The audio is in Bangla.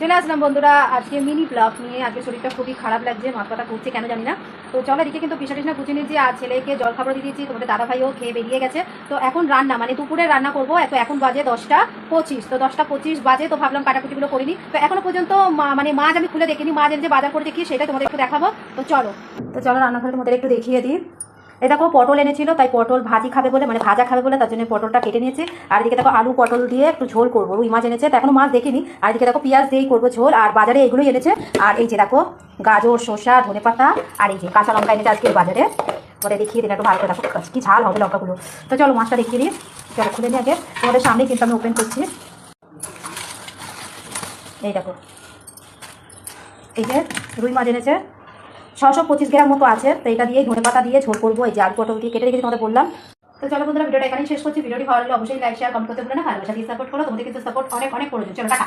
চলে আসলাম বন্ধুরা আজকে মিনি ব্লগ নিয়ে। আজকে শরীরটা খুবই খারাপ লাগছে, মাথাটা ঘুরছে কেন জানি না। তো চলো এদিকে কিন্তু পিসা টিসা গুছিয়ে নিয়েছি, আর ছেলেকে জল খাবার দিয়ে দিয়েছি। তোমাদের দাদা ভাইও খেয়ে বেরিয়ে গেছে। তো এখন রান্না মানে দুপুরে রান্না করবো। এখন বাজে 10টা 25। তো 10টা 25 বাজে, তো ভাবলাম কাটাকুটিগুলো করিনি। তো এখনো পর্যন্ত মানে মাছ আমি খুলে দেখিনি, মাছ যে বাজার করে দেখি সেটা তোমাদের একটু দেখাবো। তো চলো রান্নাঘরে তোমাদের একটু দেখিয়ে দিই। এই দেখো পটল এনেছিল, তাই পটল ভাজি খাবে বলে মানে ভাজা খাবে বলে তার জন্য পটলটা কেটে নিয়েছি। আর এদিকে দেখো আলু পটল দিয়ে একটু ঝোল করবো, রুই মাছ এনেছে, তো এখনো মাছ দেখিনি। আর এদিকে দেখো পেঁয়াজ দিয়েই করবো ঝোল। আর বাজারে এগুলোই এনেছে। আর এই যে দেখো গাজর শসা ধনেপাতা আর এই যে কাঁচা লঙ্কা এনেছে আজকে বাজারে। পরে দেখিয়ে দিন একটু ভালো করে, দেখো কি ঝাল হবে লঙ্কাগুলো। তো চলো মাছটা দেখিয়ে দিই। চলো খুলে নিয়ে আগে তোমাদের সামনেই কিন্তু আমি ওপেন করছি। এই দেখো এই যে রুই মাছ এনেছে, 625 গ্রাম মতো আছে। তো এটা দিয়ে ধনেপাতা দিয়ে ঝোল করবো। এই যে আলু পটল দিয়ে কেটে রেখেছি তোমাদের বললাম। তো চলো বন্ধুরা ভিডিওটা এখানেই শেষ করছি। ভিডিওটি ভালো লাগলে অবশ্যই লাইক শেয়ার কমেন্ট করতে ভুলো না, ভালোবাসা দিয়ে সাপোর্ট করো। তোমাদের কিন্তু সাপোর্ট অনেক অনেক প্রয়োজন। চলো টাটা।